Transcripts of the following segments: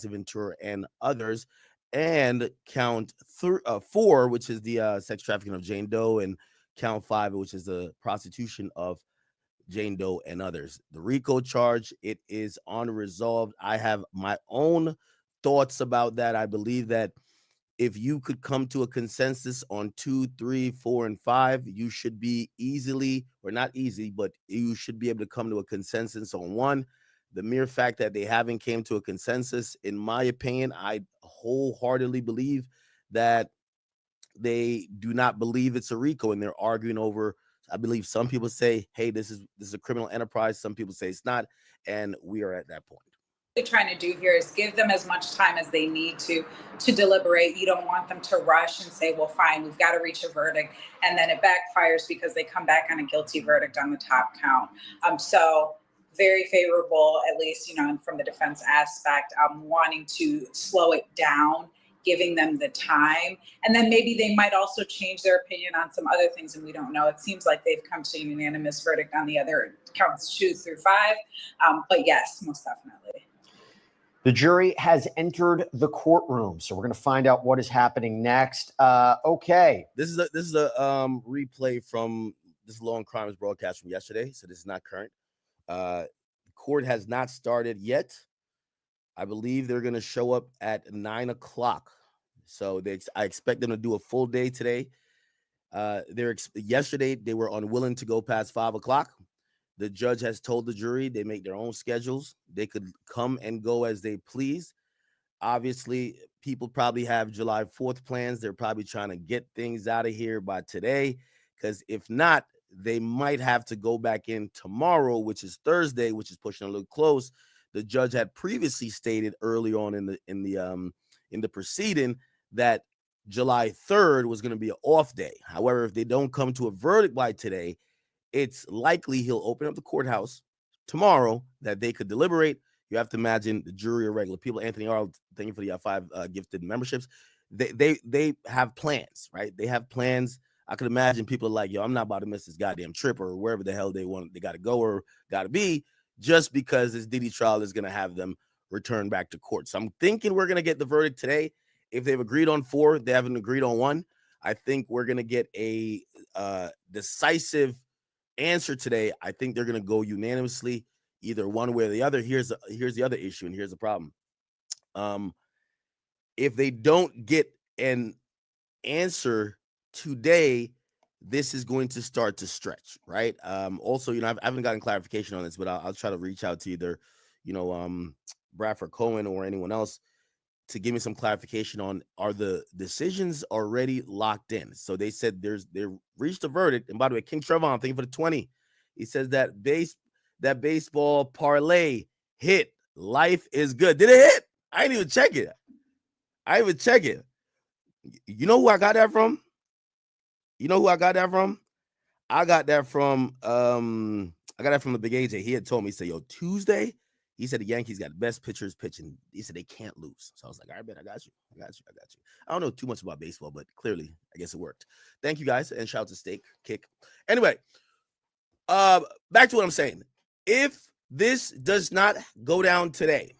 Ventura and others, and count 4, which is the sex trafficking of Jane Doe, and count 5, which is the prostitution of Jane Doe and others. The RICO charge, it is unresolved. I have my own thoughts about that. I believe that if you could come to a consensus on 2, 3, 4, and 5, you should be easily, or not easy, but you should be able to come to a consensus on 1. The mere fact that they haven't came to a consensus, in my opinion, I wholeheartedly believe that they do not believe it's a RICO, and they're arguing over. I believe some people say, "Hey, this is a criminal enterprise." Some people say it's not, and we are at that point. Trying to do here is give them as much time as they need to deliberate. You don't want them to rush and say, well, fine, we've got to reach a verdict, and then it backfires because they come back on a guilty verdict on the top count. So very favorable, at least, from the defense aspect, wanting to slow it down, giving them the time, and then maybe they might also change their opinion on some other things, and we don't know. It seems like they've come to a unanimous verdict on the other counts 2 through 5, but yes, most definitely. The jury has entered the courtroom, so we're going to find out what is happening next. Okay, this is a replay from this Law and Crimes broadcast from yesterday, so this is not current. The court has not started yet. I believe they're going to show up at 9 o'clock, so I expect them to do a full day today. Yesterday they were unwilling to go past 5 o'clock. The judge has told the jury they make their own schedules. They could come and go as they please. Obviously, people probably have July 4th plans. They're probably trying to get things out of here by today, because if not, they might have to go back in tomorrow, which is Thursday, which is pushing a little close. The judge had previously stated early on in the proceeding that July 3rd was going to be an off day. However, if they don't come to a verdict by today, it's likely he'll open up the courthouse tomorrow that they could deliberate. You have to imagine the jury are regular people. Anthony Arnold, thank you for the 5 gifted memberships. They have plans, right? They have plans. I could imagine people are like, yo, I'm not about to miss this goddamn trip or wherever the hell they got to go or got to be, just because this Diddy trial is going to have them return back to court. So I'm thinking we're going to get the verdict today. If they've agreed on 4, they haven't agreed on 1. I think we're going to get a decisive answer today. I think they're going to go unanimously, either one way or the other. Here's the other issue, and here's the problem. If they don't get an answer today, this is going to start to stretch, right? Also, I haven't gotten clarification on this, but I'll try to reach out to either, Bradford Cohen or anyone else to give me some clarification on, are the decisions already locked in? So they said they reached a verdict. And by the way, King Trevon, thank you for the 20. He says that baseball parlay hit. Life is good. Did it hit? I didn't even check it. You know who I got that from? I got that from the Big AJ. He had told me, he said, yo, Tuesday, he said the Yankees got the best pitchers pitching. He said they can't lose. So I was like, all right, man, I got you. I don't know too much about baseball, but clearly, I guess it worked. Thank you, guys, and shout out to Steak Kick. Anyway, back to what I'm saying. If this does not go down today,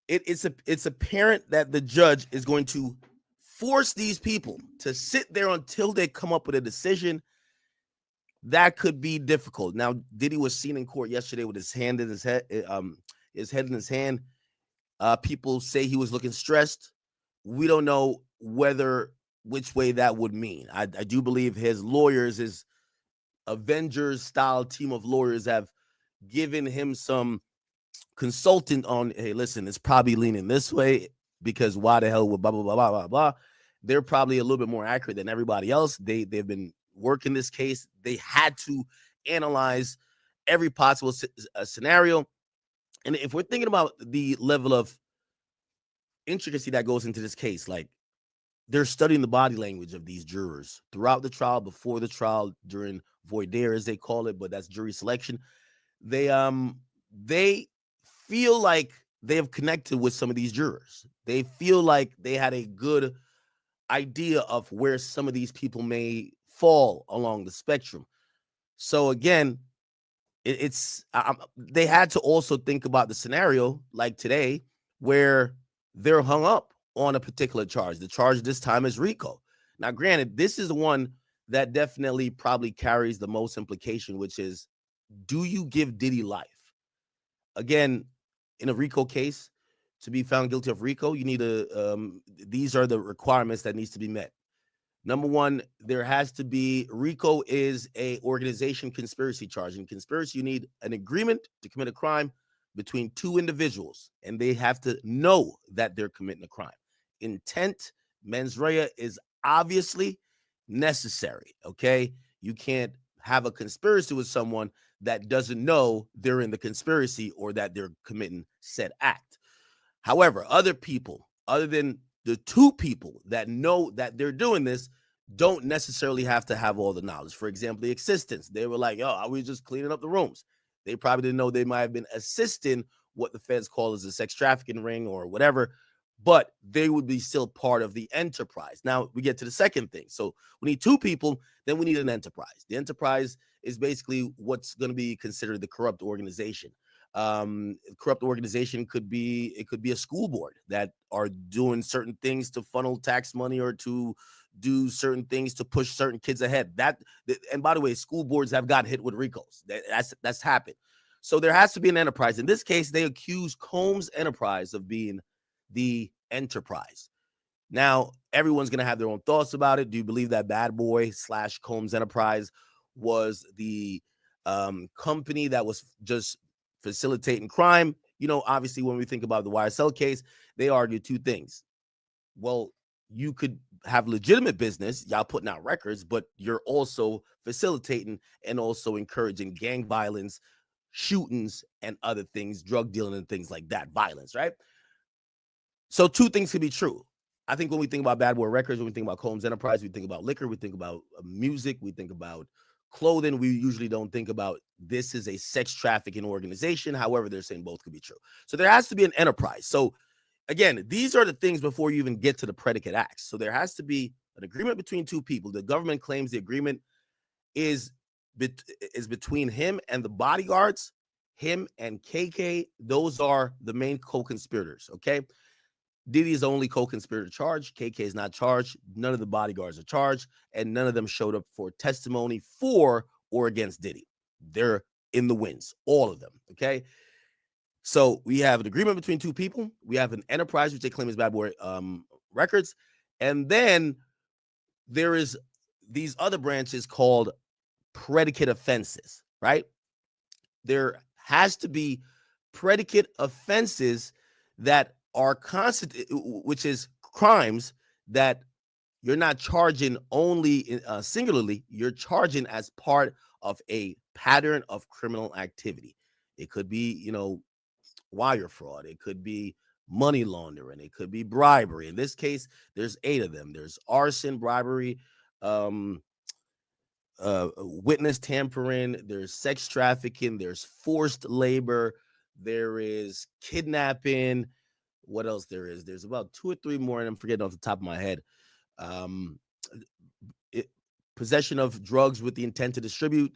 it's apparent that the judge is going to force these people to sit there until they come up with a decision. That could be difficult. Now, Diddy was seen in court yesterday with his head in his hand. People say he was looking stressed. We don't know which way that would mean. I do believe his lawyers, his Avengers-style team of lawyers, have given him some consultant on, hey, listen, it's probably leaning this way because why the hell would blah, blah, blah, blah, blah, blah. They're probably a little bit more accurate than everybody else. They've been working this case. They had to analyze every possible scenario. And if we're thinking about the level of intricacy that goes into this case, like, they're studying the body language of these jurors throughout the trial, before the trial, during voir dire, as they call it, but that's jury selection. They feel like they have connected with some of these jurors. They feel like they had a good idea of where some of these people may fall along the spectrum. So again, they had to also think about the scenario like today where they're hung up on a particular charge. The charge this time is RICO. Now, granted, this is the one that definitely probably carries the most implication, which is, do you give Diddy life? Again, in a RICO case, to be found guilty of RICO, you need these are the requirements that needs to be met. Number one, there has to be, RICO is a organization conspiracy charge. In conspiracy, you need an agreement to commit a crime between two individuals, and they have to know that they're committing a crime. Intent, mens rea, is obviously necessary, okay? You can't have a conspiracy with someone that doesn't know they're in the conspiracy or that they're committing said act. However, other people, other than the two people that know that they're doing this, don't necessarily have to have all the knowledge. For example, the assistants, they were like, "Oh, I was just cleaning up the rooms." They probably didn't know they might have been assisting what the feds call as a sex trafficking ring or whatever, but they would be still part of the enterprise. Now we get to the second thing. So we need two people, then we need an enterprise. The enterprise is basically what's going to be considered the corrupt organization. Corrupt organization could be a school board that are doing certain things to funnel tax money or to do certain things to push certain kids ahead. And by the way, school boards have got hit with RICOs. That's happened. So there has to be an enterprise. In this case, they accuse Combs Enterprise of being the enterprise. Now, everyone's going to have their own thoughts about it. Do you believe that Bad Boy / Combs Enterprise was the company that was just facilitating crime? You know, obviously, when we think about the YSL case, they argue two things. Well, you could have legitimate business, y'all putting out records, but you're also facilitating and also encouraging gang violence, shootings, and other things, drug dealing and things like that, violence, right? So two things can be true. I think when we think about Bad Boy Records, when we think about Combs Enterprise, we think about liquor, we think about music, we think about clothing. We usually don't think about this is a sex trafficking organization. However, they're saying both could be true. So there has to be an enterprise. So again, these are the things before you even get to the predicate acts. So there has to be an agreement between two people. The government claims the agreement is between him and the bodyguards, him and KK. Those are the main co-conspirators, okay? Diddy is the only co-conspirator charged. KK is not charged. None of the bodyguards are charged, and none of them showed up for testimony for or against Diddy. They're in the wins, all of them, okay? So we have an agreement between two people. We have an enterprise, which they claim is Bad Boy Records. And then there is these other branches called predicate offenses, right? There has to be predicate offenses that are constant, which is crimes that you're not charging only singularly, you're charging as part of a pattern of criminal activity. It could be, you know, wire fraud, it could be money laundering, it could be bribery. In this case, there's 8 of them. There's arson, bribery, witness tampering, there's sex trafficking, there's forced labor, there is kidnapping. What else there is? There's about 2 or 3 more, and I'm forgetting off the top of my head. Possession of drugs with the intent to distribute,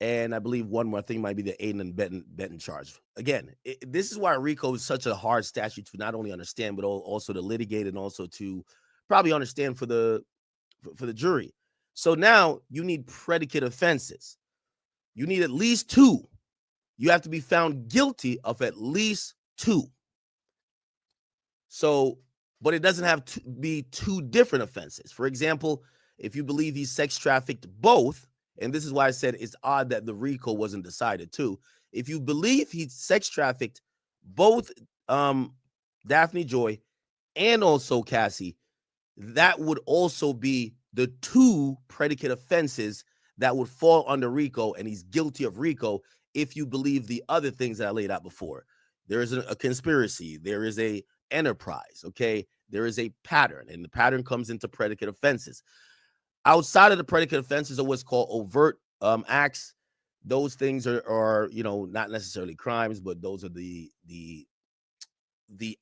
and I believe one more thing might be the aiding and abetting charge. Again, this is why RICO is such a hard statute to not only understand, but also to litigate and also to probably understand for the jury. So now you need predicate offenses. You need at least 2. You have to be found guilty of at least 2. So, but it doesn't have to be 2 different offenses. For example, if you believe he sex trafficked both, and this is why I said it's odd that the RICO wasn't decided too. If you believe he sex trafficked both Daphne Joy and also Cassie, that would also be the 2 predicate offenses that would fall under RICO, and he's guilty of RICO if you believe the other things that I laid out before. There is a conspiracy. There is a enterprise, okay? There is a pattern, and the pattern comes into predicate offenses. Outside of the predicate offenses are what's called overt acts. Those things are you know, not necessarily crimes, but those are the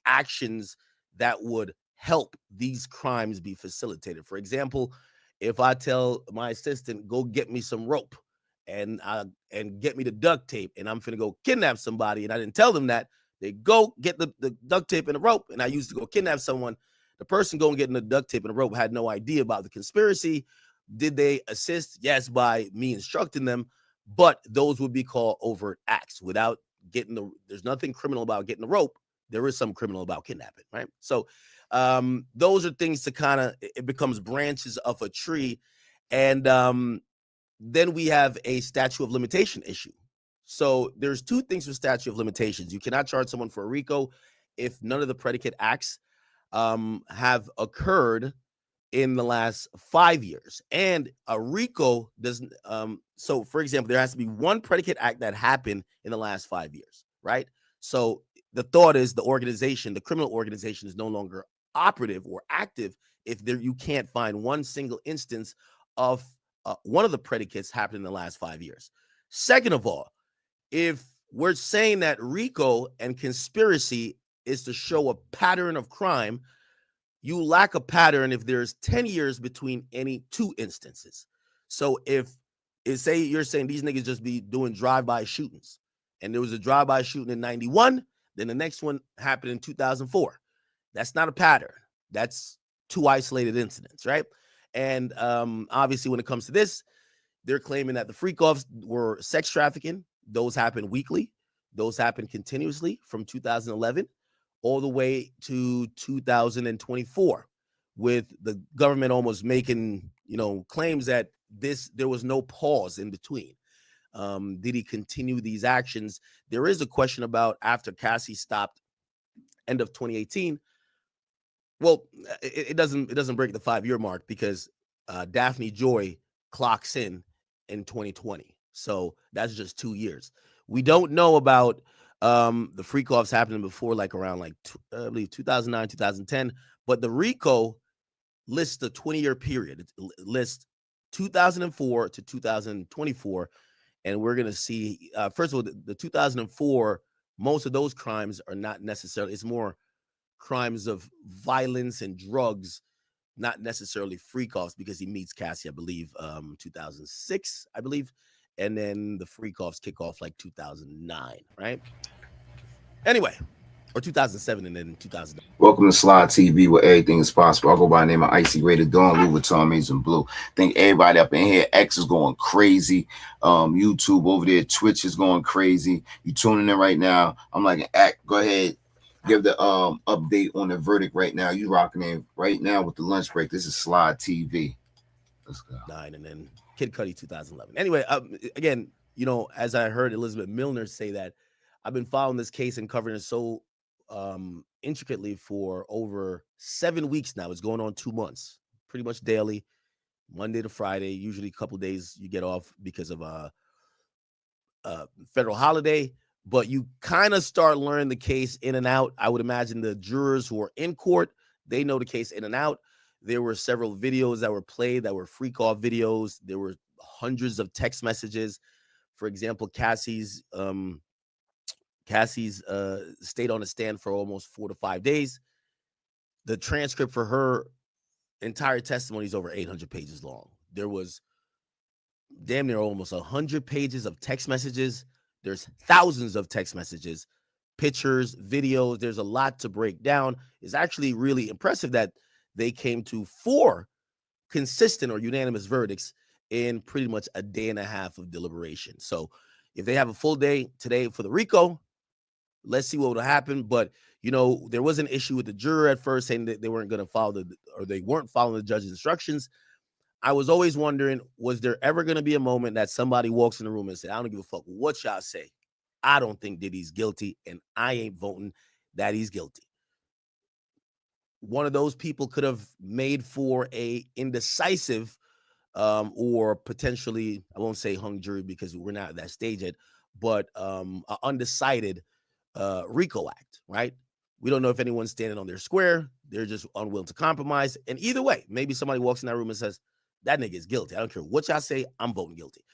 actions that would help these crimes be facilitated. For example, if I tell my assistant, go get me some rope and get me the duct tape, and I'm finna go kidnap somebody, and I didn't tell them that, They go get the duct tape and the rope, and I used to go kidnap someone. The person going getting the duct tape and the rope had no idea about the conspiracy. Did they assist? Yes, by me instructing them, but those would be called overt acts without getting the. There's nothing criminal about getting the rope. There is some criminal about kidnapping, right? So those are things to kind of, it becomes branches of a tree. And then we have a statute of limitation issue. So there's two things with statute of limitations. You cannot charge someone for a RICO if none of the predicate acts have occurred in the last 5 years. And a RICO doesn't, so for example, there has to be one predicate act that happened in the last 5 years, right? So the thought is the organization, the criminal organization, is no longer operative or active if there you can't find one single instance of one of the predicates happened in the last 5 years. Second of all, if we're saying that RICO and conspiracy is to show a pattern of crime, you lack a pattern if there's 10 years between any two instances. So if say you're saying these niggas just be doing drive-by shootings, and there was a drive-by shooting in 91, then the next one happened in 2004. That's not a pattern. That's two isolated incidents, right? And obviously when it comes to this, they're claiming that the freak-offs were sex trafficking. Those happen weekly. Those happen continuously from 2011 all the way to 2024, with the government almost making, claims that there was no pause in between. Did he continue these actions? There is a question about after Cassie stopped end of 2018. Well, it doesn't break the 5-year mark because Daphne Joy clocks in 2020. So that's just 2 years. We don't know about the freak offs happening before, like around I believe 2009, 2010. But the RICO lists a 20-year period. It lists 2004 to 2024. And we're going to see, first of all, the 2004, most of those crimes are not necessarily, it's more crimes of violence and drugs, not necessarily freak offs, because he meets Cassie, I believe, 2006, I believe. And then the freak offs kick off like 2009, right? Anyway, or 2007 and then 2009. Welcome to Slide TV, where everything is possible. I go by the name of Icy Rated Dawn, Louis Vuitton, Maison Blue. Think everybody up in here, X is going crazy. YouTube over there, Twitch is going crazy. You tuning in right now. I'm like an act. Go ahead, give the update on the verdict right now. You rocking in right now with the lunch break. This is Slide TV. Let's go. 9 and then Kid Cudi 2011. Anyway, again, as I heard Elizabeth Milner say that, I've been following this case and covering it so intricately for over 7 weeks now. It's going on 2 months, pretty much daily, Monday to Friday. Usually a couple of days you get off because of a federal holiday, but you kind of start learning the case in and out. I would imagine the jurors who are in court, they know the case in and out. There were several videos that were played that were freak off videos. There were hundreds of text messages. For example, Cassie's stayed on the stand for almost 4 to 5 days. The transcript for her entire testimony is over 800 pages long. There was damn near almost 100 pages of text messages. There's thousands of text messages, pictures, videos. There's a lot to break down. It's actually really impressive that they came to 4 consistent or unanimous verdicts in pretty much a day and a half of deliberation. So if they have a full day today for the RICO, let's see what will happen. But, there was an issue with the juror at first saying that they weren't going to follow they weren't following the judge's instructions. I was always wondering, was there ever going to be a moment that somebody walks in the room and say, I don't give a fuck what y'all say. I don't think Diddy's guilty, and I ain't voting that he's guilty. One of those people could have made for a indecisive or potentially, I won't say hung jury because we're not at that stage yet, but an undecided RICO act, right? We don't know if anyone's standing on their square. They're just unwilling to compromise. And either way, maybe somebody walks in that room and says, that nigga is guilty. I don't care what y'all say, I'm voting guilty.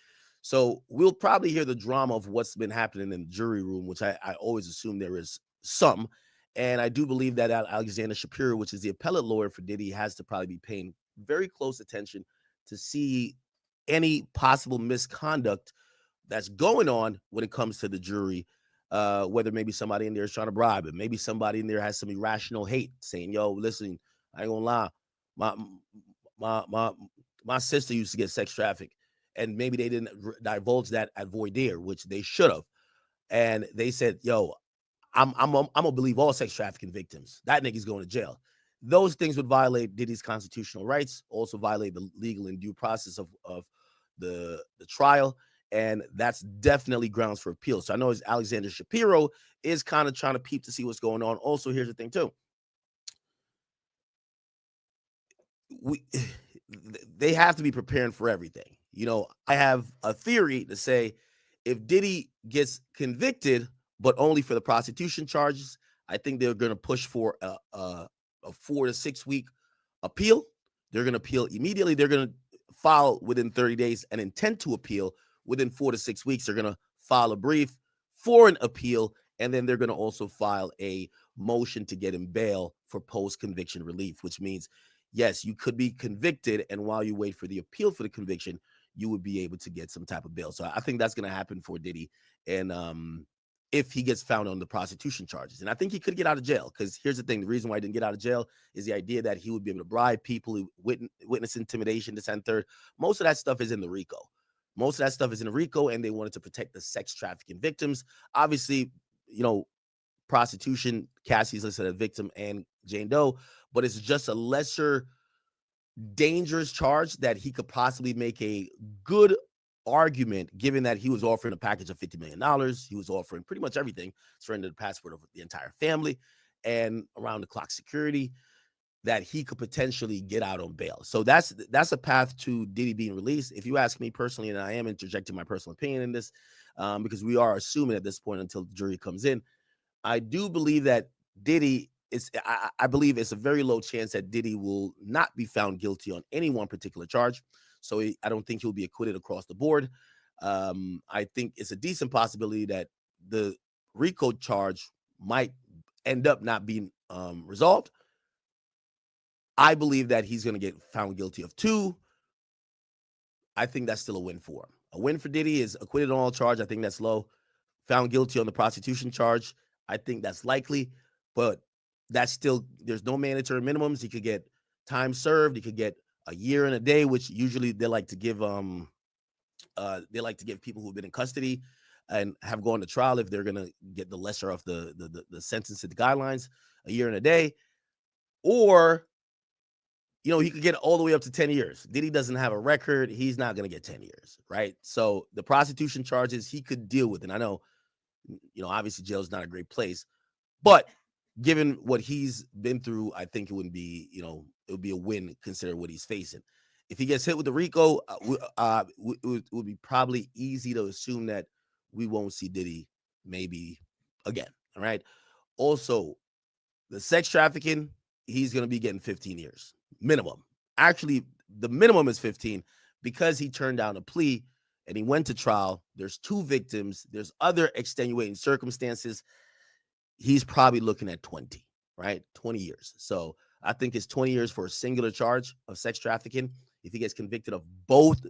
So we'll probably hear the drama of what's been happening in the jury room, which I always assume there is some. And I do believe that Alexander Shapiro, which is the appellate lawyer for Diddy, has to probably be paying very close attention to see any possible misconduct that's going on when it comes to the jury whether maybe somebody in there is trying to bribe him, maybe somebody in there has some irrational hate, saying, "Yo, listen, I ain't gonna lie, my my my my sister used to get sex trafficked, and maybe they didn't divulge that at voir dire, which they should have." And they said, "Yo, I'm gonna believe all sex trafficking victims. That nigga's going to jail." Those things would violate Diddy's constitutional rights, also violate the legal and due process of the trial, and that's definitely grounds for appeal. So I know Alexander Shapiro is kind of trying to peep to see what's going on. Also, here's the thing too: they have to be preparing for everything. You know, I have a theory to say if Diddy gets convicted, but only for the prostitution charges, I think they're going to push for a 4 to 6 week appeal. They're going to appeal immediately. They're going to file within 30 days an intent to appeal. Within 4 to 6 weeks, they're going to file a brief for an appeal, and then they're going to also file a motion to get him bail for post-conviction relief, which means, yes, you could be convicted, and while you wait for the appeal for the conviction, you would be able to get some type of bail. So I think that's going to happen for Diddy, and if he gets found on the prostitution charges. And I think he could get out of jail, because here's the thing: the reason why he didn't get out of jail is the idea that he would be able to bribe people, who witness intimidation, this and third. Most of that stuff is in the RICO. Most of that stuff is in the RICO, and they wanted to protect the sex trafficking victims. Obviously, you know, prostitution, Cassie's listed as a victim, and Jane Doe, but it's just a lesser dangerous charge that he could possibly make a good argument, given that he was offering a package of $50 million. He was offering pretty much everything, surrender the passport of the entire family and around the clock security, that he could potentially get out on bail. So that's a path to Diddy being released. If you ask me personally, and I am interjecting my personal opinion in this, because we are assuming at this point until the jury comes in, I do believe that Diddy is, I believe it's a very low chance that Diddy will not be found guilty on any one particular charge. So I don't think he'll be acquitted across the board. I think it's a decent possibility that the RICO charge might end up not being resolved. I believe that he's going to get found guilty of 2. I think that's still a win for him. A win for Diddy is acquitted on all charge. I think that's low. Found guilty on the prostitution charge, I think that's likely, but that's still, there's no mandatory minimums. He could get time served. He could get a year and a day, which usually they like to give people who've been in custody and have gone to trial, if they're gonna get the lesser of the sentence to the guidelines, a year and a day. Or, you know, he could get all the way up to 10 years. Diddy doesn't have a record. He's not going to get 10 years, right? So the prostitution charges he could deal with. And I know, you know, obviously jail is not a great place, but given what he's been through, I think it wouldn't be, you know, it would be a win considering what he's facing. If he gets hit with the RICO, it would be probably easy to assume that we won't see Diddy maybe again. All right. Also, the sex trafficking, he's going to be getting 15 years minimum. Actually, the minimum is 15 because he turned down a plea and he went to trial. There's 2 victims. There's other extenuating circumstances. He's probably looking at 20, right? 20 years. So I think it's 20 years for a singular charge of sex trafficking. If he gets convicted of both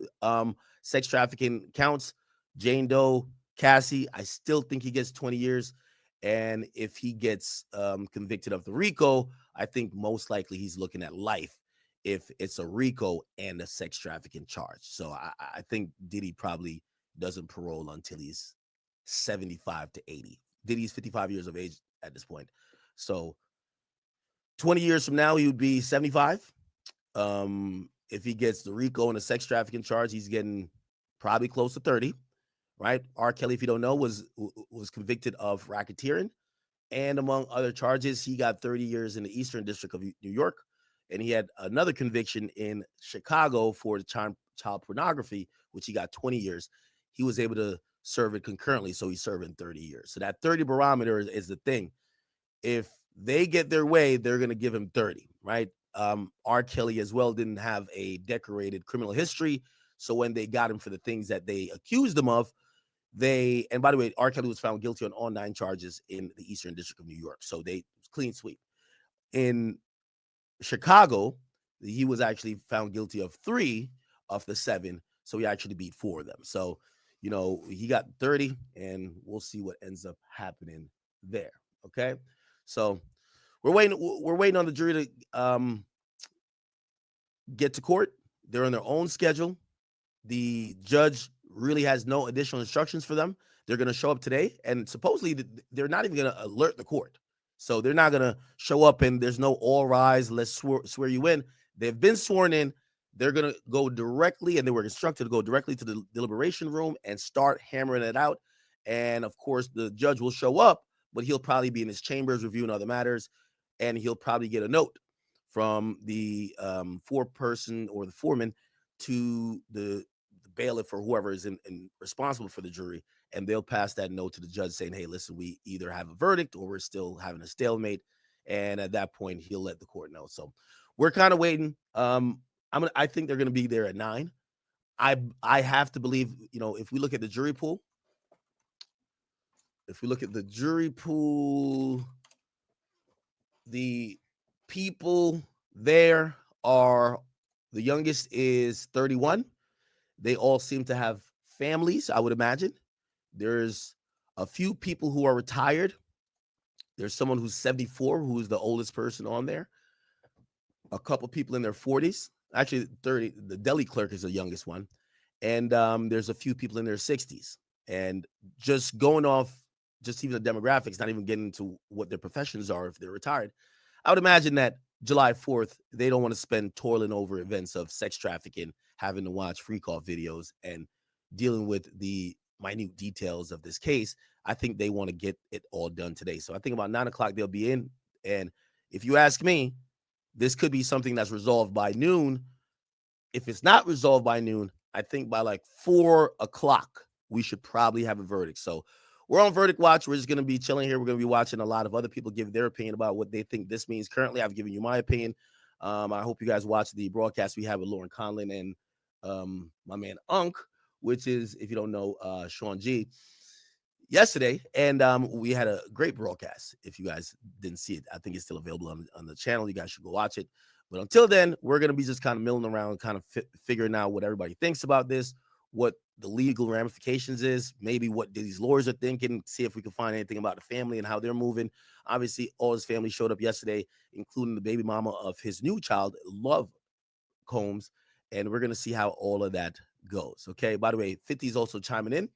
sex trafficking counts, Jane Doe, Cassie, I still think he gets 20 years. And if he gets convicted of the RICO, I think most likely he's looking at life if it's a RICO and a sex trafficking charge. So I think Diddy probably doesn't parole until he's 75 to 80. Diddy's 55 years of age at this point. So 20 years from now, he would be 75. If he gets the RICO and a sex trafficking charge, he's getting probably close to 30, right? R. Kelly, if you don't know, was convicted of racketeering. And among other charges, he got 30 years in the Eastern District of New York. And he had another conviction in Chicago for the child pornography, which he got 20 years. He was able to serve it concurrently, so he's serving 30 years. So that 30 barometer is the thing. If they get their way, they're going to give him 30, right? R. Kelly as well didn't have a decorated criminal history. So when they got him for the things that they accused him of, and by the way, R. Kelly was found guilty on all 9 charges in the Eastern District of New York. So they clean sweep. In Chicago, he was actually found guilty of 3 of the 7. So he actually beat 4 of them. So, you know, he got 30, and we'll see what ends up happening there. Okay, so we're waiting. We're waiting on the jury to get to court. They're on their own schedule. The judge really has no additional instructions for them. They're going to show up today, and supposedly they're not even going to alert the court. So they're not going to show up and there's no all rise, let's swear you in. They've been sworn in. They're going to go directly, and they were instructed to go directly to the deliberation room and start hammering it out. And of course, the judge will show up, but he'll probably be in his chambers reviewing other matters, and he'll probably get a note from the foreperson or the foreman to the bailiff or whoever is in responsible for the jury, and they'll pass that note to the judge saying, hey, listen, we either have a verdict or we're still having a stalemate. And at that point, he'll let the court know. So we're kind of waiting. I think they're going to be there at 9. I have to believe, you know, if we look at the jury pool, the people there are, the youngest is 31. They all seem to have families, I would imagine. There's a few people who are retired. There's someone who's 74, who's the oldest person on there. A couple people in their 40s. Actually, 30. The deli clerk is the youngest one. And there's a few people in their 60s. And just going off just even the demographics, not even getting into what their professions are if they're retired, I would imagine that July 4th, they don't want to spend toiling over events of sex trafficking, having to watch freak off videos, and dealing with the minute details of this case. I think they want to get it all done today. So I think about 9 o'clock, they'll be in. And if you ask me, this could be something that's resolved by noon. If it's not resolved by noon, I think by like 4 o'clock, we should probably have a verdict. So we're on verdict watch. We're just going to be chilling here. We're going to be watching a lot of other people give their opinion about what they think this means. Currently, I've given you my opinion. I hope you guys watch the broadcast we have with Lauren Conlon and my man Unk, which is, if you don't know, Sean G, yesterday. And we had a great broadcast. If you guys didn't see it, I think it's still available on the channel. You guys should go watch it. But until then, we're going to be just kind of milling around, kind of figuring out what everybody thinks about this, what the legal ramifications is, maybe what Diddy's lawyers are thinking, see if we can find anything about the family and how they're moving. Obviously, all his family showed up yesterday, including the baby mama of his new child, Love Combs, and we're going to see how all of that goes. Okay, by the way, 50 is also chiming in,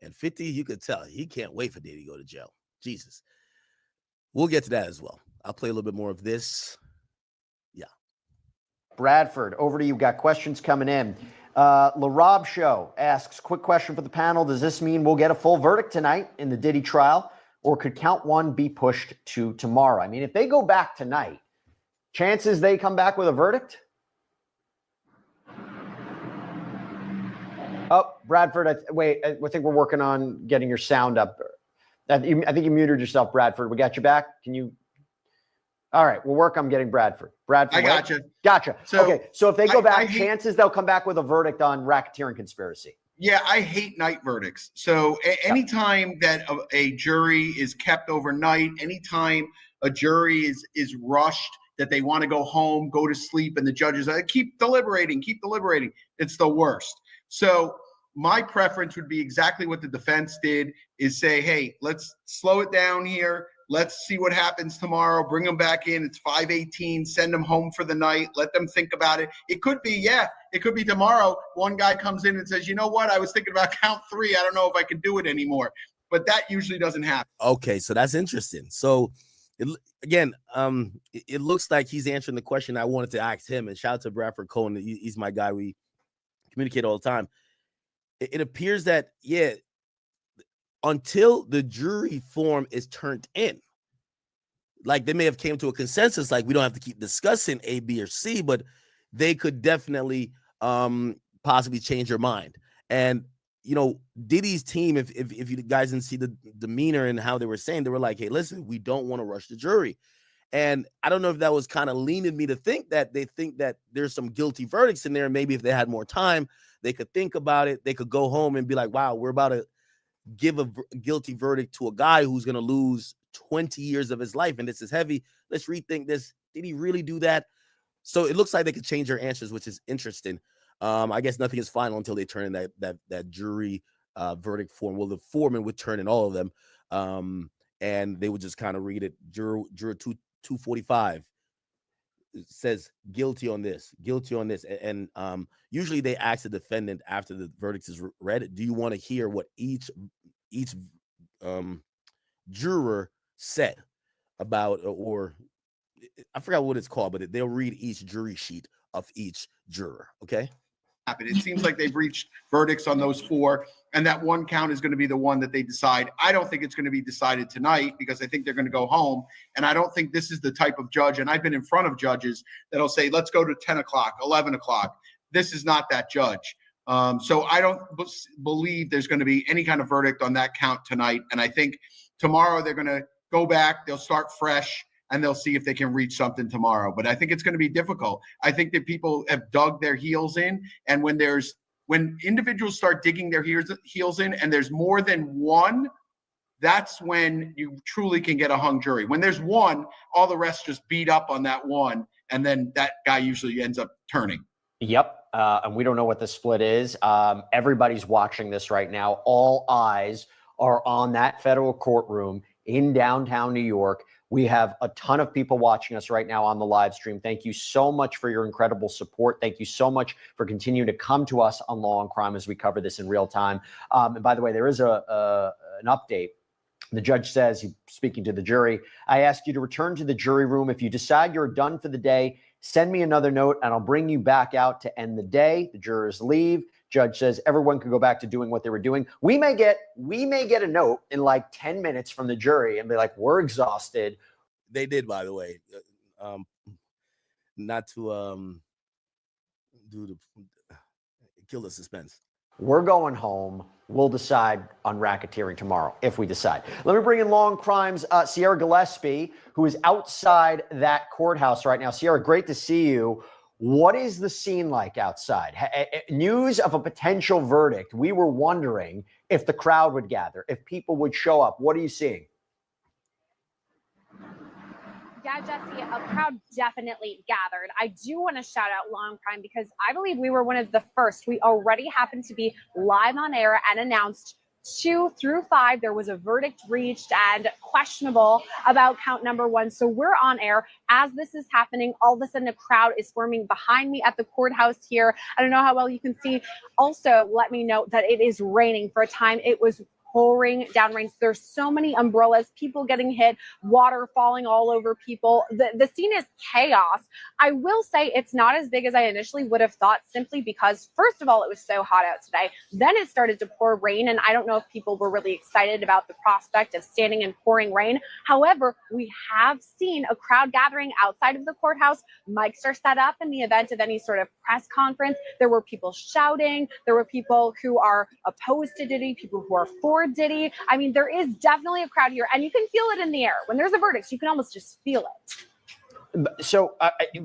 and 50, you could tell he can't wait for Diddy to go to jail. Jesus. We'll get to that as well. I'll play a little bit more of this. Yeah. Bradford, over to you. Got questions coming in. LaRob Show asks, quick question for the panel. Does this mean we'll get a full verdict tonight in the Diddy trial, or could count 1 be pushed to tomorrow? I mean, if they go back tonight, chances they come back with a verdict? Oh, Bradford, I think we're working on getting your sound up. I think you muted yourself, Bradford. We got you back. Can you? All right, we'll work on getting Bradford. I gotcha. Gotcha. So okay, so if they go back, chances they'll come back with a verdict on racketeering conspiracy. Yeah, I hate night verdicts. So anytime that a jury is kept overnight, anytime a jury is rushed, that they want to go home, go to sleep, and the judges keep deliberating, it's the worst. So my preference would be exactly what the defense did, is say, hey, let's slow it down here. Let's see what happens tomorrow. Bring them back in. It's 5:18. Send them home for the night. Let them think about it. It could be tomorrow. One guy comes in and says, you know what? I was thinking about count 3. I don't know if I can do it anymore. But that usually doesn't happen. Okay, so that's interesting. So it looks like he's answering the question I wanted to ask him. And shout out to Bradford Cohen. He's my guy. We communicate all the time. It appears that, until the jury form is turned in, like they may have came to a consensus, like we don't have to keep discussing A, B, or C, but they could definitely possibly change their mind. And Diddy's team, if you guys didn't see the demeanor and how they were saying, they were like, hey, listen, we don't want to rush the jury. And I don't know if that was kind of leaning me to think that they think that there's some guilty verdicts in there. Maybe if they had more time, they could think about it. They could go home and be like, wow, we're about to give a guilty verdict to a guy who's going to lose 20 years of his life. And this is heavy. Let's rethink this. Did he really do that? So it looks like they could change their answers, which is interesting. I guess nothing is final until they turn in that jury verdict form. Well, the foreman would turn in all of them, and they would just kind of read it. Juror 245 says guilty on this, and usually they ask the defendant after the verdict is read, do you want to hear what each juror said about, or I forgot what it's called, but they'll read each jury sheet of each juror. Okay. It seems like they've reached verdicts on those 4, and that one count is going to be the one that they decide. I don't think it's going to be decided tonight because I think they're going to go home, and I don't think this is the type of judge, and I've been in front of judges that'll say, let's go to 10 o'clock, 11 o'clock. This is not that judge. So I don't believe there's going to be any kind of verdict on that count tonight, and I think tomorrow they're going to go back, they'll start fresh, and they'll see if they can reach something tomorrow. But I think it's going to be difficult. I think that people have dug their heels in, and when individuals start digging their heels in and there's more than one, that's when you truly can get a hung jury. When there's one, all the rest just beat up on that one, and then that guy usually ends up turning. Yep. And we don't know what the split is. Everybody's watching this right now. All eyes are on that federal courtroom in downtown New York. We have a ton of people watching us right now on the live stream. Thank you so much for your incredible support. Thank you so much for continuing to come to us on Law and Crime as we cover this in real time. And by the way, there is an update. The judge says, he's speaking to the jury, I ask you to return to the jury room. If you decide you're done for the day, send me another note and I'll bring you back out to end the day. The jurors leave. Judge says everyone can go back to doing what they were doing. We may get a note in like 10 minutes from the jury and be like, we're exhausted. They did, by the way, not to kill the suspense. We're going home. We'll decide on racketeering tomorrow if we decide. Let me bring in Law and Crime's Sierra Gillespie, who is outside that courthouse right now. Sierra, great to see you. What is the scene like outside? News of a potential verdict. We were wondering if the crowd would gather, if people would show up. What are you seeing? Yeah, Jesse, a crowd definitely gathered. I do want to shout out Law and Crime because I believe we were one of the first. We already happened to be live on air and announced 2 through 5. There was a verdict reached and questionable about count number 1. So we're on air as this is happening. All of a sudden, a crowd is forming behind me at the courthouse here. I don't know how well you can see. Also, let me note that it is raining. For a time, it was pouring down rain. There's so many umbrellas, people getting hit, water falling all over people. The scene is chaos. I will say it's not as big as I initially would have thought, simply because, first of all, it was so hot out today. Then it started to pour rain, and I don't know if people were really excited about the prospect of standing in pouring rain. However, we have seen a crowd gathering outside of the courthouse. Mics are set up in the event of any sort of press conference. There were people shouting. There were people who are opposed to Diddy, people who are for Diddy. I mean, there is definitely a crowd here, and you can feel it in the air. When there's a verdict, you can almost just feel it. So,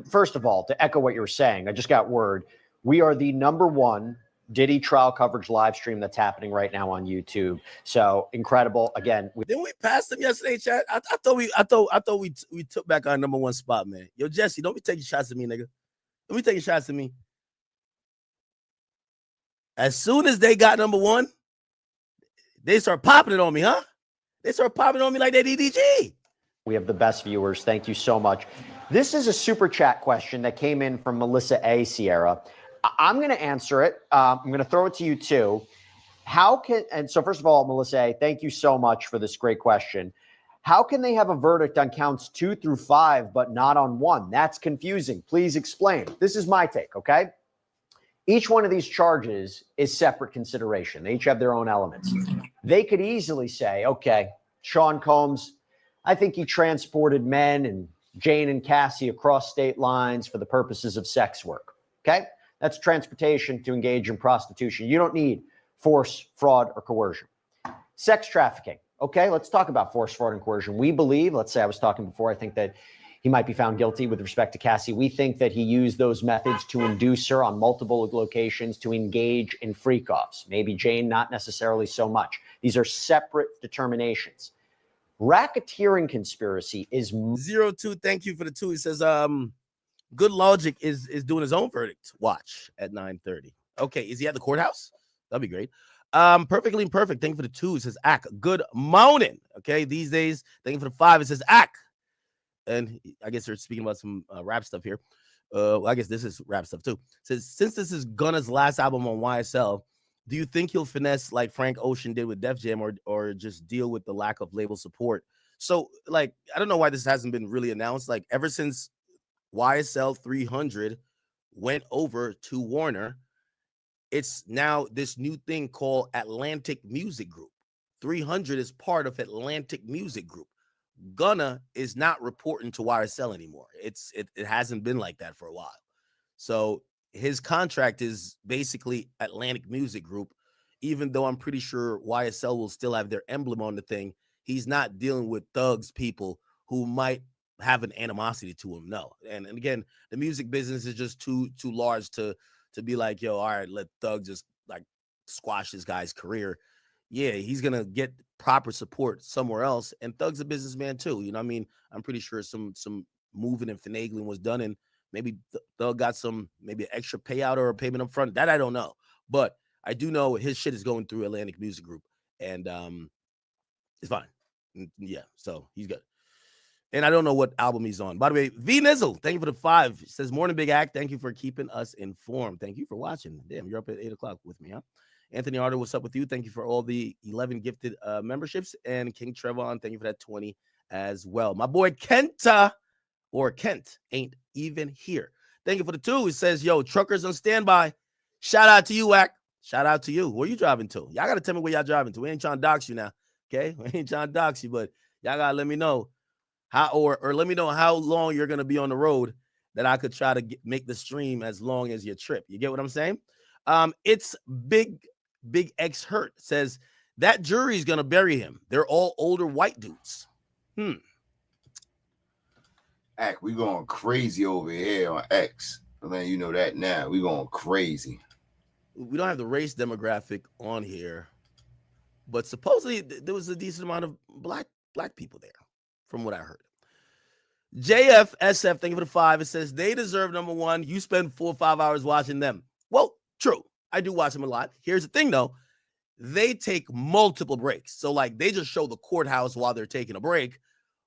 first of all, to echo what you were saying, I just got word. We are the #1 Diddy trial coverage live stream that's happening right now on YouTube. So incredible. Again, Didn't we pass them yesterday, Chad? I thought we took back our #1 spot, man. Yo, Jesse, don't be taking shots at me, nigga. Don't be taking shots at me. As soon as they got #1, they start popping it on me, huh? They start popping on me like that EDG. we have the best viewers. Thank you so much. This is a super chat question that came in from Melissa A. Sierra. I'm going to answer it. I'm going to throw it to you too. So first of all, Melissa A., thank you so much for this great question. How can they have a verdict on counts 2 through 5, but not on 1? That's confusing. Please explain. This is my take, okay? Each one of these charges is separate consideration. They each have their own elements. They could easily say, okay, Sean Combs, I think he transported men and Jane and Cassie across state lines for the purposes of sex work, okay? That's transportation to engage in prostitution. You don't need force, fraud, or coercion. Sex trafficking. Okay, let's talk about force, fraud, and coercion. We believe, let's say I was talking before, I think that he might be found guilty with respect to Cassie. We think that he used those methods to induce her on multiple locations to engage in freak-offs. Maybe Jane, not necessarily so much. These are separate determinations. Racketeering conspiracy is 02. Thank you for the 2. He says, Good Logic is doing his own verdict watch at 9:30. Okay, is he at the courthouse? That'd be great. Perfectly imperfect. Thank you for the 2. It says Ack. Good morning. Okay, these days. Thank you for the 5. It says Ack. And I guess they're speaking about some rap stuff here. I guess this is rap stuff too. It says, since this is Gunna's last album on YSL, do you think he'll finesse like Frank Ocean did with Def Jam, or just deal with the lack of label support? So, like, I don't know why this hasn't been really announced. Like, ever since YSL 300 went over to Warner, it's now this new thing called Atlantic Music Group. 300 is part of Atlantic Music Group. Gunna is not reporting to YSL anymore. It hasn't been like that for a while. So his contract is basically Atlantic Music Group, even though I'm pretty sure YSL will still have their emblem on the thing. He's not dealing with thugs, people who might have an animosity to him. No. And again, the music business is just too large to be like, yo, all right, let Thug just like squash this guy's career. Yeah, he's gonna get proper support somewhere else. And Thug's a businessman too. You know what I mean? I'm pretty sure some moving and finagling was done, and maybe Thug got some maybe an extra payout or a payment up front. That I don't know. But I do know his shit is going through Atlantic Music Group, and it's fine. Yeah, so he's good. And I don't know what album he's on. By the way, V Nizzle, thank you for the 5. It says, morning, Big Act. Thank you for keeping us informed. Thank you for watching. Damn, you're up at 8 o'clock with me, huh? Anthony Arter, what's up with you? Thank you for all the 11 gifted memberships. And King Trevon, thank you for that 20 as well. My boy Kenta, or Kent, ain't even here. Thank you for the 2. It says, yo, truckers on standby. Shout out to you, Ack. Shout out to you. Where you driving to? Y'all got to tell me where y'all driving to. We ain't trying to dox you now, okay? We ain't trying to dox you, but y'all got to let me know how, or let me know how long you're going to be on the road, that I could try to make the stream as long as your trip. You get what I'm saying? It's Big X Hurt says that jury is going to bury him. They're all older white dudes. Act, we going crazy over here on X. Man, you know that now. We going crazy. We don't have the race demographic on here, but supposedly there was a decent amount of black people there, from what I heard. JFSF, thank you for the 5. It says they deserve number 1. You spend 4 or 5 hours watching them. Well, true. I do watch them a lot. Here's the thing, though. They take multiple breaks. So, like, they just show the courthouse while they're taking a break.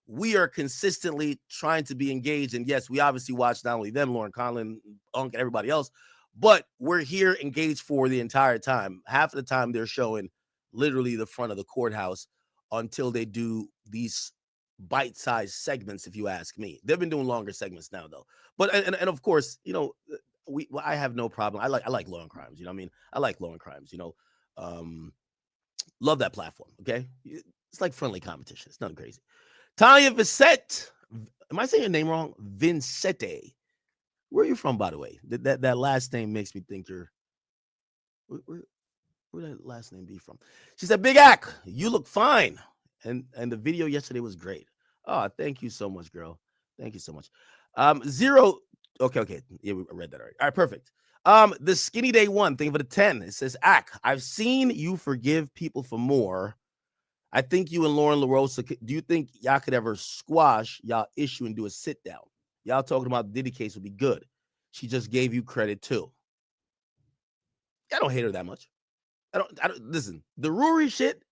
We are consistently trying to be engaged. And yes, we obviously watch not only them, Lauren Conlon, Unk, and everybody else, but we're here engaged for the entire time. Half of the time they're showing literally the front of the courthouse until they do these bite-sized segments, if you ask me. They've been doing longer segments now, though. But and of course, you know, I have no problem. I like Law and Crimes. You know what I mean? I like Law and Crimes. You know, love that platform. Okay, it's like friendly competition. It's nothing crazy. Tanya Vicette, am I saying your name wrong? Vincette. Where are you from, by the way? That last name makes me think you're. Where that last name be from? She said, "Big Ack, you look fine." And the video yesterday was great. Oh, thank you so much, girl. Thank you so much. Zero. Okay. Yeah, we read that already. All right, perfect. The Skinny Day 1, thank you for the 10. It says, Ack, I've seen you forgive people for more. I think you and Lauren LaRosa, do you think y'all could ever squash y'all issue and do a sit down? Y'all talking about the Diddy case would be good. She just gave you credit too. I don't hate her that much. I don't listen, the Ruri shit.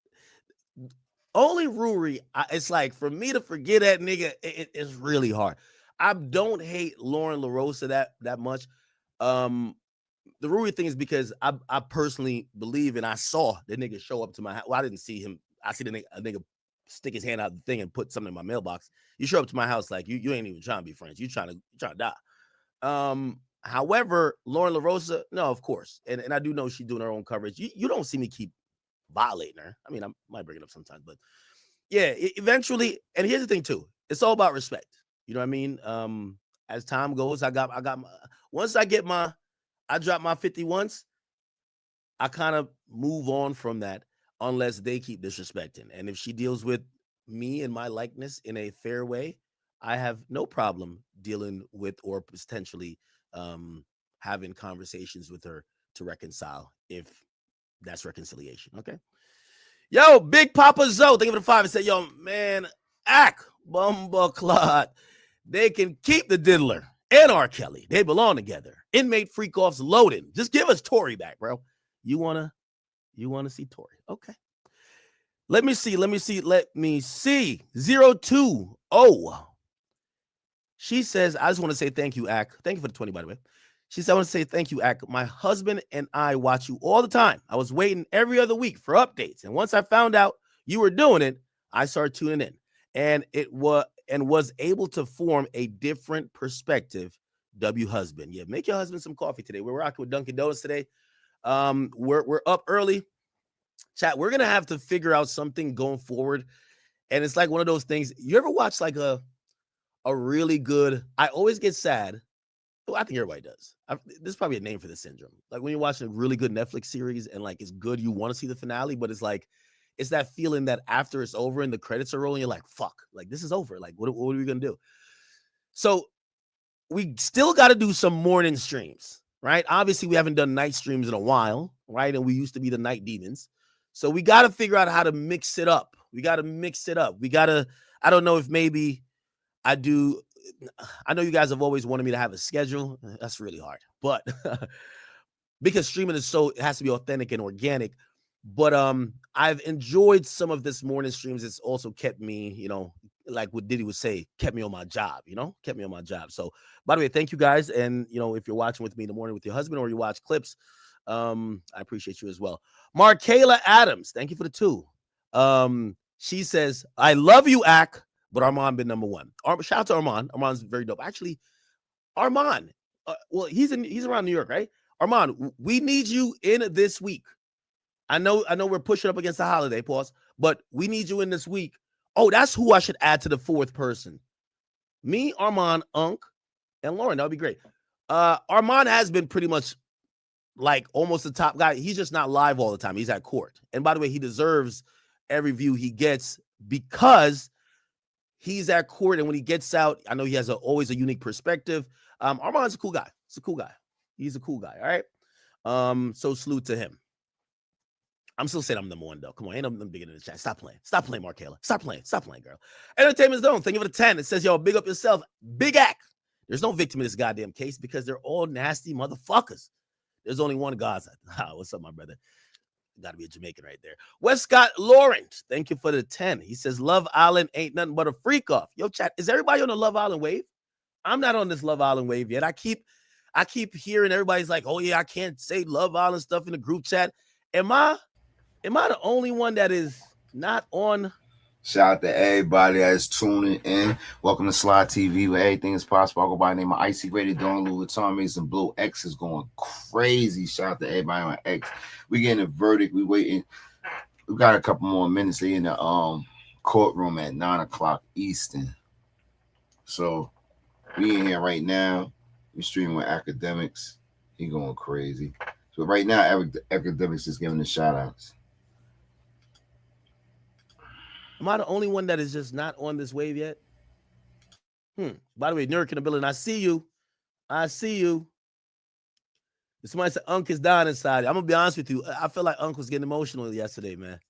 Only Ruri, it's like for me to forget that nigga, it's really hard. I don't hate Lauren LaRosa that much. The Ruri thing is because I personally believe, and I saw the nigga show up to my house. Well, I didn't see him. I see a nigga stick his hand out the thing and put something in my mailbox. You show up to my house like you ain't even trying to be friends. You trying to die. However, Lauren LaRosa, no, of course, and I do know she's doing her own coverage. You don't see me keep violating her. I mean, I might bring it up sometimes, but yeah, eventually. And here's the thing too: it's all about respect. You know what I mean? As time goes, I got once I drop my 50 once, I kind of move on from that unless they keep disrespecting. And if she deals with me and my likeness in a fair way, I have no problem dealing with or potentially having conversations with her to reconcile if that's reconciliation. Okay. Yo, Big Papa Zoe, thank you for the 5. And said, yo, man, Ack, Bumba Clot. They can keep the Diddler and R. Kelly. They belong together. Inmate freak offs loading. Just give us Tory back, bro. You wanna You want to see Tori? Okay. Let me see. 020. She says, I just want to say thank you, Ak. Thank you for the 20, by the way. She said, I want to say thank you, Ak. My husband and I watch you all the time. I was waiting every other week for updates. And once I found out you were doing it, I started tuning in. And was able to form a different perspective. W husband. Yeah, make your husband some coffee today. We're rocking with Dunkin' Donuts today. We're up early. Chat, we're gonna have to figure out something going forward. And it's like one of those things. You ever watch like a really good, I always get sad. Well, I think everybody does. There's probably a name for this syndrome. Like when you're watching a really good Netflix series and like it's good, you want to see the finale, but it's like it's that feeling that after it's over and the credits are rolling, you're like, fuck, like this is over. Like, what are we gonna do? So we still got to do some morning streams, right? Obviously, we haven't done night streams in a while, right? And we used to be the night demons. So we got to figure out how to mix it up. We got to, I don't know if maybe I know you guys have always wanted me to have a schedule. That's really hard, but because streaming it has to be authentic and organic. But I've enjoyed some of this morning streams. It's also kept me, like what Diddy would say, kept me on my job, kept me on my job. So by the way, thank you guys. And, if you're watching with me in the morning with your husband or you watch clips, I appreciate you as well. Markayla Adams, thank you for the 2. She says, I love you, Ak, but Armand been number 1. Shout out to Armand. Armand's very dope. Actually, Armand, well, he's around New York, right? Armand, we need you in this week. I know we're pushing up against the holiday, pause, but we need you in this week. Oh, that's who I should add to the 4th person. Me, Armand, Unc, and Lauren. That would be great. Armand has been pretty much like almost the top guy. He's just not live all the time. He's at court. And by the way, he deserves every view he gets because he's at court. And when he gets out, I know he has always a unique perspective. Armand's a cool guy. He's a cool guy. All right. So salute to him. I'm still saying I'm number 1, though. Come on, ain't nothing bigger than the chat. Stop playing, Markayla. Stop playing, girl. Entertainment Zone, thank you for the 10. It says, yo, big up yourself. Big Ak. There's no victim in this goddamn case because they're all nasty motherfuckers. There's only one Gaza. What's up, my brother? Got to be a Jamaican right there. Westcott Laurent, thank you for the 10. He says, Love Island ain't nothing but a freak off. Yo, chat, is everybody on the Love Island wave? I'm not on this Love Island wave yet. I keep hearing everybody's like, oh, yeah, I can't say Love Island stuff in the group chat. Am I the only one that is not on? Shout out to everybody that's tuning in. Welcome to Slide TV, where everything is possible. I go by the name of Icy Rated Dawn, Louis Vuitton, Mason Blue. X is going crazy. Shout out to everybody on X. We getting a verdict. We waiting. We got a couple more minutes. They in the courtroom at 9:00 Eastern. So we in here right now. We streaming with Academics. He going crazy. So right now, Academics is giving the shout outs. Am I the only one that is just not on this wave yet? By the way, Nurk in the building. I see you. Somebody said Unc is down inside. I'm going to be honest with you. I feel like Unc was getting emotional yesterday, man.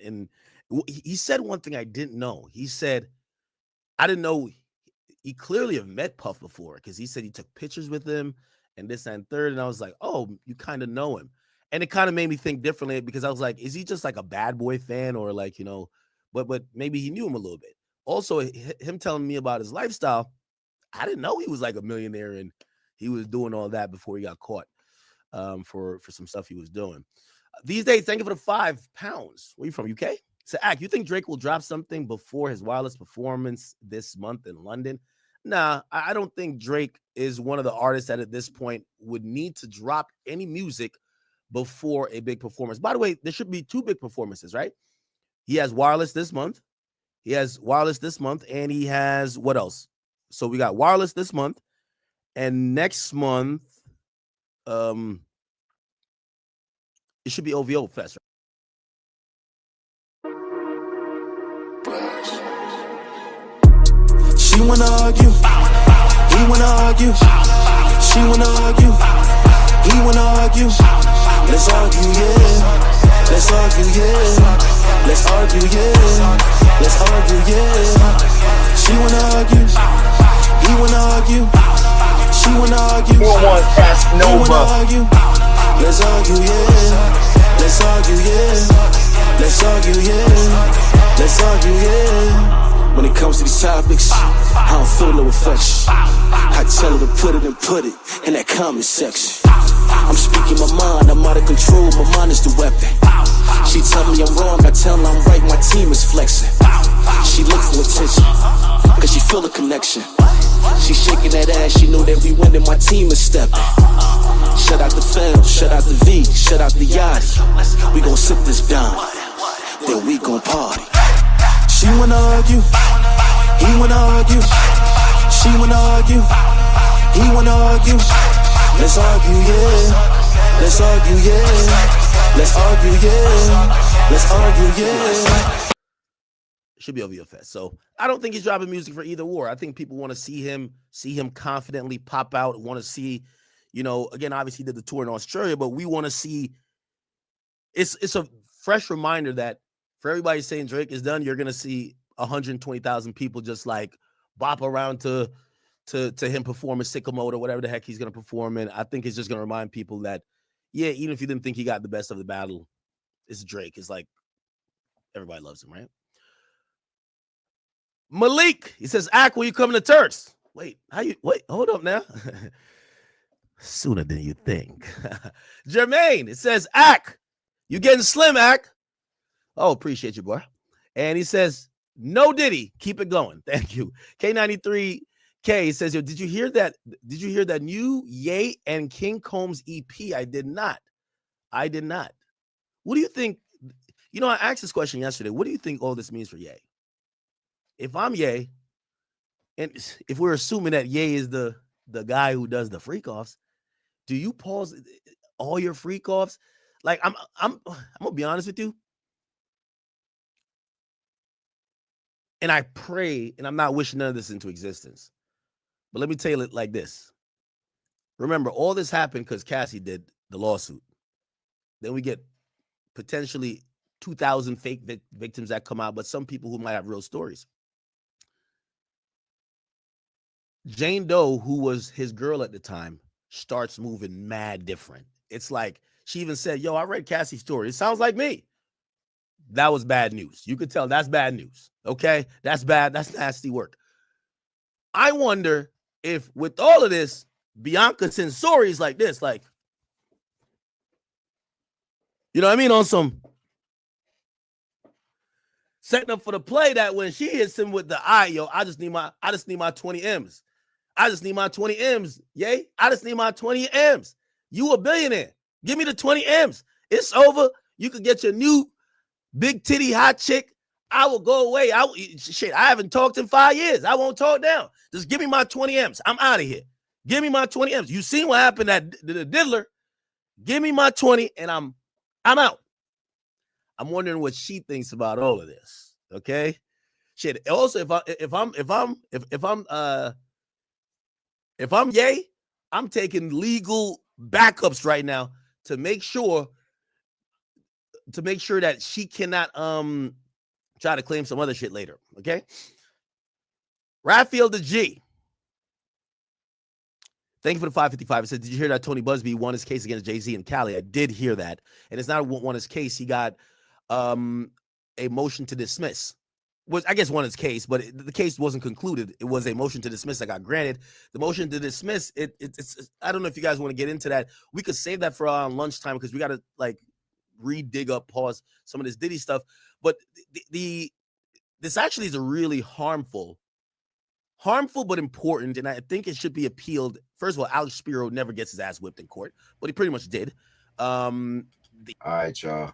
And he said one thing I didn't know. He said, I didn't know he clearly have met Puff before because he said he took pictures with him and this and third. And I was like, oh, you kind of know him. And it kind of made me think differently because I was like, is he just like a Bad Boy fan or like, but maybe he knew him a little bit. Also, him telling me about his lifestyle, I didn't know he was like a millionaire and he was doing all that before he got caught for some stuff he was doing. These days, thank you for the £5. Where you from, UK? So, Ak, you think Drake will drop something before his wireless performance this month in London? Nah, I don't think Drake is one of the artists that at this point would need to drop any music before a big performance. By the way, there should be 2 big performances, right? He has wireless this month. And he has what else? So we got wireless this month. And next month, it should be OVO Fest. She wanna argue, he wanna argue. She wanna argue, he wanna argue. Let's argue, yeah. Let's argue, yeah. Let's argue, yeah. Let's argue, yeah. She wanna argue, he wanna argue. She wanna argue, he wanna argue. Let's argue, yeah. Let's argue, yeah. Let's argue, yeah. Let's argue, yeah. When it comes to these topics, I don't feel no affection. I tell her to put it in that comment section. I'm speaking my mind, I'm out of control, my mind is the weapon. She tell me I'm wrong, I tell her I'm right, my team is flexing. She look for attention, cause she feel a connection. She shaking that ass, she know that we winning, my team is stepping. Shout out the Fel, shout out the V, shout out the Yachty. We gon' sit this down, then we gon' party. She wanna argue, he wanna argue. She wanna argue, he wanna argue. Let's argue, yeah. Let's argue, yeah. Let's argue, yeah. Let's argue, yeah. Should be OVO Fest. So I don't think he's dropping music for either war. I think people want to see him confidently pop out, want to see, again, obviously he did the tour in Australia, but we want to see, it's a fresh reminder that for everybody saying Drake is done, you're going to see 120,000 people just like bop around to him perform a sicko mode or whatever the heck he's going to perform. And I think it's just going to remind people that, yeah, even if you didn't think he got the best of the battle, it's Drake. It's like everybody loves him, right? Malik, he says, Ak, when you coming to Turks? Wait, hold up now. Sooner than you think. Jermaine, it says, Ak, you getting slim, Ak. Oh, appreciate you, boy. And he says, no Diddy, keep it going. Thank you. K93K says, yo, did you hear that new Ye and King Combs EP? I did not. What do you think? I asked this question yesterday. What do you think all this means for Ye? If I'm Ye, and if we're assuming that Ye is the guy who does the freak offs, do you pause all your freak offs? Like I'm gonna be honest with you. And I pray, and I'm not wishing none of this into existence, but let me tell you it like this. Remember, all this happened because Cassie did the lawsuit. Then we get potentially 2,000 fake victims that come out, but some people who might have real stories. Jane Doe, who was his girl at the time, starts moving mad different. It's like she even said, yo, I read Cassie's story. It sounds like me. That was bad news. You could tell that's bad news. Okay? That's bad. That's nasty work. I wonder if with all of this, Bianca sends stories like this, like, you know what I mean? On some setting up for the play that when she hits him with the eye, yo, I just need my 20 M's. I just need my 20 M's. Yay. I just need my 20 M's. You a billionaire. Give me the 20 M's. It's over. You could get your new big titty hot chick. I will go away. I haven't talked in 5 years. I won't talk down. Just give me my 20 M's. I'm out of here. Give me my 20 M's. You seen what happened at the Diddler. Give me my 20 and I'm out. I'm wondering what she thinks about all of this. Okay. Shit. Also, if I'm Ye, I'm taking legal backups right now to make sure that she cannot try to claim some other shit later. Okay. Raphael the G. Thank you for the 555. It said, did you hear that Tony Busby won his case against Jay-Z and Cali? I did hear that. And it's not won his case. He got a motion to dismiss. Was I guess won his case, but the case wasn't concluded. It was a motion to dismiss that got granted. The motion to dismiss, it's I don't know if you guys want to get into that. We could save that for lunchtime because we got to like pause some of this Diddy stuff. But this actually is a really harmful but important, and I think it should be appealed. First of all, Alex Spiro never gets his ass whipped in court, but he pretty much did. All right, y'all.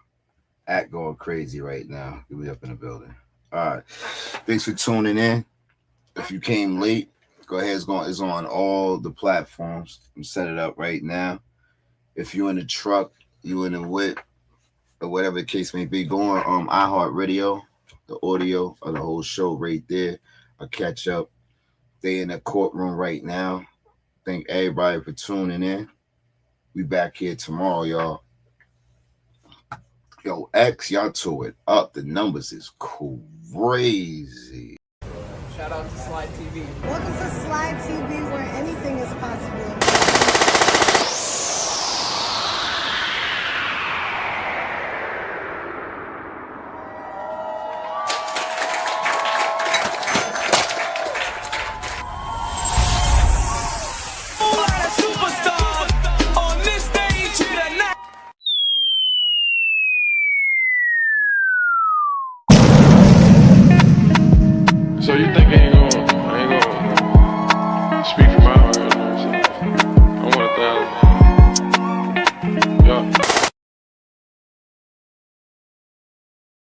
Act going crazy right now. We up in the building. All right. Thanks for tuning in. If you came late, go ahead. It's on all the platforms. I'm setting it up right now. If you're in the truck, you in the whip, or whatever the case may be, go on iHeartRadio, the audio of the whole show right there. I'll catch up. They in the courtroom right now. Thank everybody for tuning in. We back here tomorrow, y'all. Yo, X, y'all tore it up. The numbers is crazy. Shout out to Slide TV. Welcome to Slide TV.